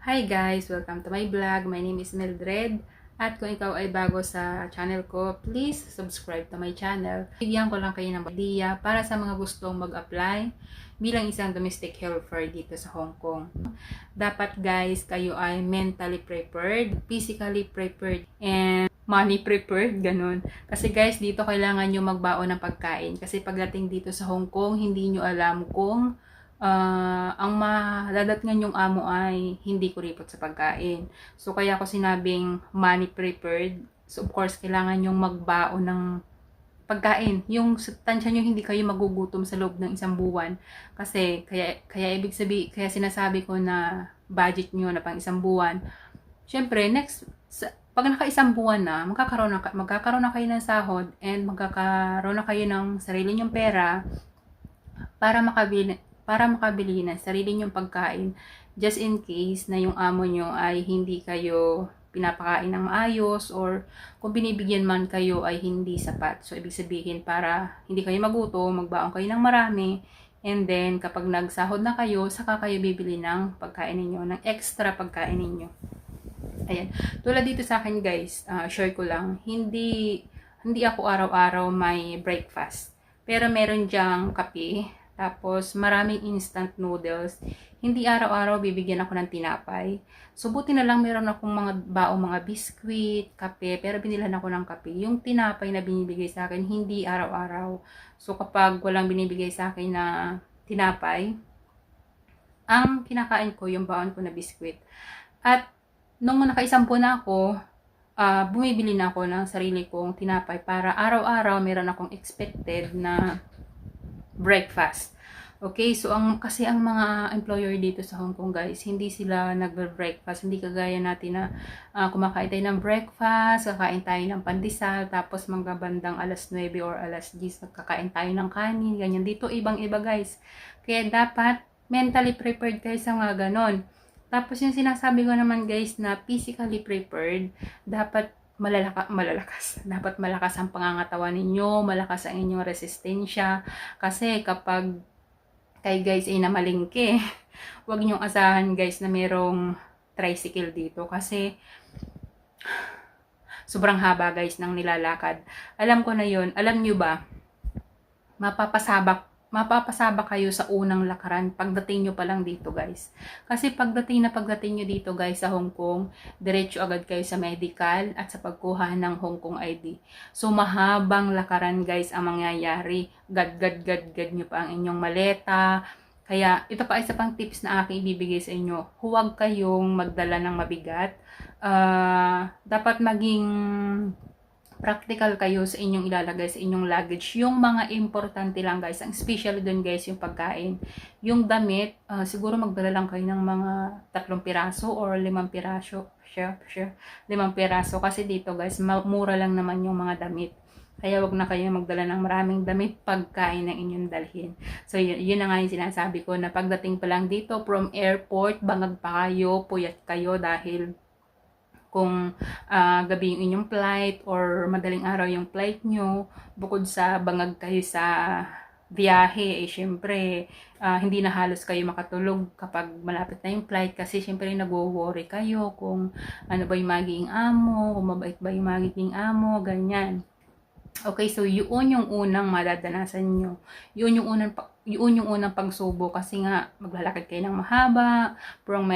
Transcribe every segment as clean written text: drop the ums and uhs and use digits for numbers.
Hi guys! Welcome to my vlog. My name is Mildred. At kung ikaw ay bago sa channel ko, please subscribe to my channel. Bigyan ko lang kayo ng idea para sa mga gustong mag-apply bilang isang domestic helper dito sa Hong Kong. Dapat guys, kayo ay mentally prepared, physically prepared, and money prepared, ganun. Kasi guys, dito kailangan nyo magbaon ng pagkain. Kasi pagdating dito sa Hong Kong, hindi nyo alam kung ang madadatnan yung amo ay hindi kuripot sa pagkain. So, kaya ako sinabing money prepared. So, of course, kailangan yung magbaon ng pagkain. Yung tansya nyo, hindi kayo magugutom sa loob ng isang buwan. Kasi, kaya ibig sabihin, kaya sinasabi ko na budget nyo na pang isang buwan. Syempre, pag naka-isang buwan na, magkakaroon na kayo ng sahod and magkakaroon na kayo ng sarili nyong pera para makabili ng sarili nyong pagkain, just in case na yung amo nyo ay hindi kayo pinapakain ng ayos, or kung binibigyan man kayo ay hindi sapat. So, ibig sabihin, para hindi kayo magutom, magbaon kayo ng marami, and then, kapag nagsahod na kayo, saka kayo bibili ng pagkain ninyo, ng extra pagkain ninyo. Ayan. Tulad dito sa akin guys, share ko lang, hindi ako araw-araw may breakfast. Pero meron diyang kape, tapos maraming instant noodles. Hindi araw-araw bibigyan ako ng tinapay. So buti na lang meron akong mga mga biskwit, kape, pero binilhan ako ng kape. Yung tinapay na binibigay sa akin, hindi araw-araw. So kapag walang binibigay sa akin na tinapay, ang kinakain ko yung baon ko na biskwit. At nung naka-10 na ako, bumibili na ako ng sarili kong tinapay para araw-araw meron akong expected na breakfast. Okay, so kasi ang mga employer dito sa Hong Kong guys, hindi sila nagbe-breakfast. Hindi kagaya natin na kumakain tayo ng breakfast, kakain tayo ng pandesal, tapos manggabandang alas 9 or alas 10, nagkakain tayo ng kanin, ganyan. Dito ibang-iba guys. Kaya dapat mentally prepared kayo sa mga ganon. Tapos yung sinasabi ko naman guys na physically prepared, dapat malalakas. Dapat malakas ang pangangatawan ninyo, malakas ang inyong resistensya. Kasi kapag kayo guys ay namalingke, huwag niyong asahan guys na merong tricycle dito. Kasi sobrang haba guys ng nilalakad. Alam ko na yun. Alam nyo ba, mapapasabak kayo sa unang lakaran pagdating nyo pa lang dito guys. Kasi pagdating nyo dito guys sa Hong Kong, diretso agad kayo sa medical at sa pagkuha ng Hong Kong ID. So mahabang lakaran guys ang mangyayari. Gad nyo pa ang inyong maleta. Kaya ito pa isa pang tips na aking ibibigay sa inyo. Huwag kayong magdala ng mabigat. Dapat maging practical kayo sa inyong ilalagay sa inyong luggage. Yung mga importante lang guys, ang especially dun guys, yung pagkain. Yung damit, siguro magdala lang kayo ng mga 3 piraso or 5 piraso. Sure. 5 piraso. Kasi dito guys, mura lang naman yung mga damit. Kaya wag na kayo magdala ng maraming damit, pagkain ng inyong dalhin. So yun na nga yung sinasabi ko, na pagdating pa lang dito from airport, bangag pa kayo, puyat kayo dahil kung gabi yung inyong flight or madaling araw yung flight nyo, bukod sa bangag kayo sa biyahe, syempre, hindi na halos kayo makatulog kapag malapit na yung flight, kasi syempre nagwo-worry kayo kung ano ba yung magiging amo, kung mabait ba yung magiging amo, ganyan. Okay, so yun yung unang madadanasan nyo. Yun yung unang pagsubo, kasi nga maglalakad kayo ng mahaba from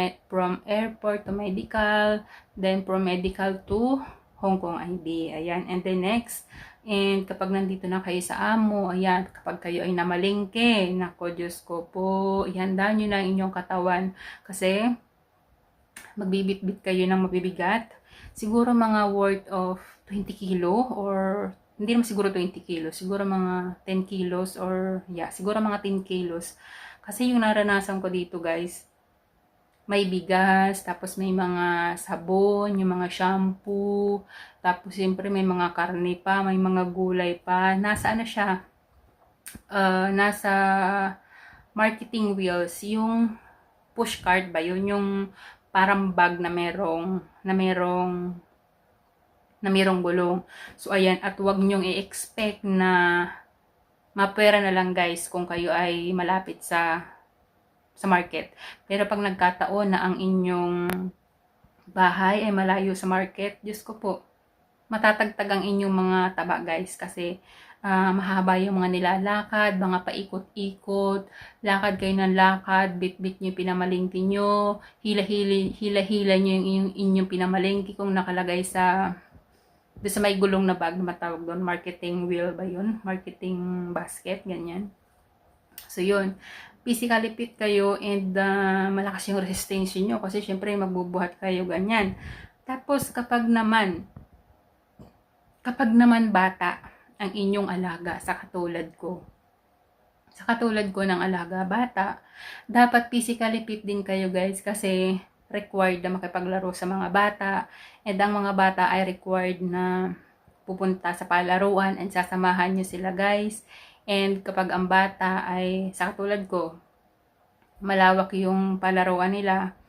airport to medical, then from medical to Hong Kong ID. Ayan, and then next, and kapag nandito na kayo sa amo, ayan, kapag kayo ay namalingke, nako Diyos ko po, ihanda nyo na inyong katawan, kasi magbibit-bit kayo ng mabibigat. Siguro mga worth of 20 kilo or hindi naman siguro 20 kilos, siguro mga 10 kilos or siguro mga 10 kilos. Kasi yung naranasan ko dito guys, may bigas, tapos may mga sabon, yung mga shampoo, tapos siyempre may mga karne pa, may mga gulay pa. Nasa ano siya, nasa marketing wheels, yung push cart ba, yun yung parang bag na merong gulong. So, ayan, at huwag nyong i-expect na mapera na lang guys kung kayo ay malapit sa sa market. Pero pag nagkataon na ang inyong bahay ay malayo sa market, Diyos ko po, matatagtag ang inyong mga taba guys kasi mahaba yung mga nilalakad, mga paikot-ikot, lakad kayo ng lakad, bit-bit nyo yung pinamalingki nyo, hila-hila nyo yung inyong pinamalingki kung nakalagay sa may gulong na bag na matawag doon, marketing wheel ba yun? Marketing basket, ganyan. So yun, physically fit kayo and malakas yung resistance nyo kasi syempre magbubuhat kayo, ganyan. Tapos kapag naman bata ang inyong alaga sa katulad ko ng alaga bata, dapat physically fit din kayo guys kasi required na makipaglaro sa mga bata and ang mga bata ay required na pupunta sa palaruan and sasamahan nyo sila guys. And kapag ang bata ay sa katulad ko, malawak yung palaruan nila,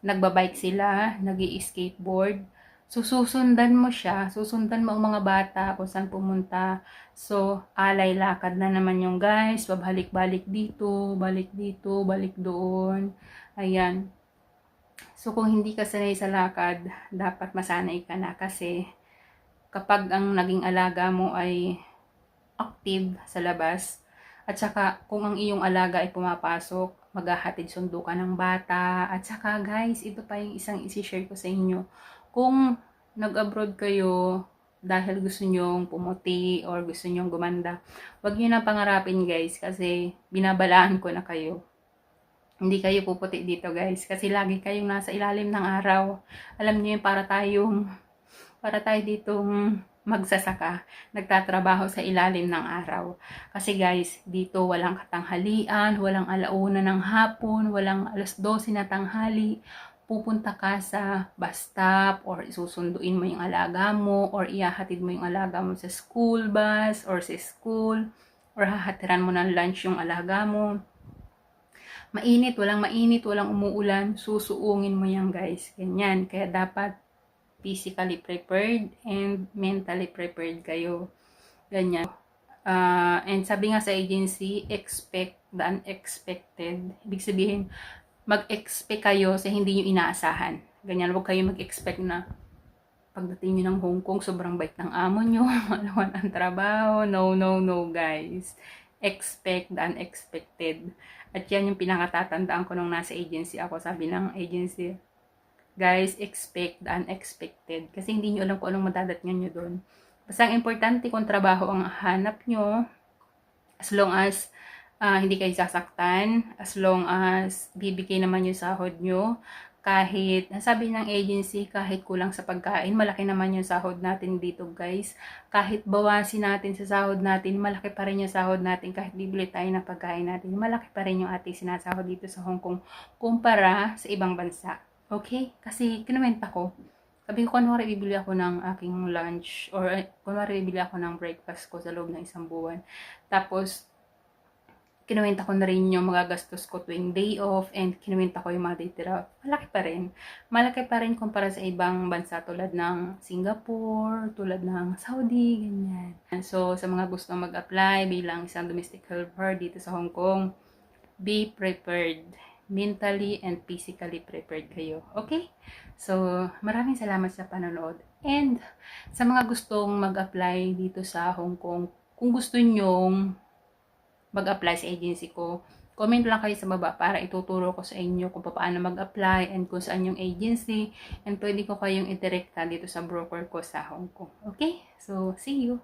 nagbabike sila, nag-i-skateboard, so susundan mo ang mga bata kung saan pumunta. So alay lakad na naman yung guys, pabalik-balik dito, balik doon, ayan. So kung hindi ka sanay sa lakad, dapat masanay ka na kasi kapag ang naging alaga mo ay active sa labas, at saka kung ang iyong alaga ay pumapasok, maghahatid sundo ka ng bata. At saka guys, ito pa yung isang isi-share ko sa inyo. Kung nag-abroad kayo dahil gusto nyong pumuti or gusto nyong gumanda, wag nyo na pangarapin guys kasi binabalaan ko na kayo. Hindi kayo puputi dito guys kasi lagi kayong nasa ilalim ng araw. Alam niyo yung para tayo ditong magsasaka, nagtatrabaho sa ilalim ng araw. Kasi guys, dito walang katanghalian, walang alauna ng hapon, walang 12:00 na tanghali. Pupunta ka sa bus stop or isusunduin mo yung alaga mo or ihahatid mo yung alaga mo sa school bus or sa school or hahatiran mo ng lunch yung alaga mo. Mainit, walang umuulan, susuungin mo yan guys. Ganyan, kaya dapat physically prepared and mentally prepared kayo. Ganyan. And sabi nga sa agency, expect the unexpected. Ibig sabihin, mag-expect kayo sa hindi nyo inaasahan. Ganyan, huwag kayo mag-expect na pagdating nyo ng Hong Kong, sobrang bait ng amo nyo, malawan ang trabaho. No guys. Expect the unexpected. At yan yung pinakatatandaan ko nung nasa agency ako. Sabi ng agency, guys, expect the unexpected. Kasi hindi nyo alam kung anong madadatnan nyo doon. Basta ang importante kung trabaho ang hanap nyo, as long as hindi kayo sasaktan, as long as bibigay naman yung sahod nyo, kahit, sabi ng agency, kahit kulang sa pagkain, malaki naman yung sahod natin dito guys. Kahit bawasin natin sa sahod natin, malaki pa rin yung sahod natin. Kahit bibili tayo ng pagkain natin, malaki pa rin yung ating sinasahod dito sa Hong Kong kumpara sa ibang bansa. Okay? Kasi kinuwenta ko. Sabi ko, kunwari bibili ako ng aking lunch or kunwari bibili ako ng breakfast ko sa loob ng isang buwan. Tapos, kinuwenta ko na rin yung mga gastos ko tuwing day off and kinuwenta ko yung mga titira. Malaki pa rin. Malaki pa rin kumpara sa ibang bansa tulad ng Singapore, tulad ng Saudi, ganyan. So, sa mga gustong mag-apply bilang isang domestic helper dito sa Hong Kong, be prepared. Mentally and physically prepared kayo. Okay? So, maraming salamat sa panonood. And, sa mga gustong mag-apply dito sa Hong Kong, kung gusto nyong mag-apply sa agency ko, comment lang kayo sa baba para ituturo ko sa inyo kung paano mag-apply and kung saan yung agency and pwede ko kayong i-directa dito sa broker ko sa Hong Kong. Okay? So, see you!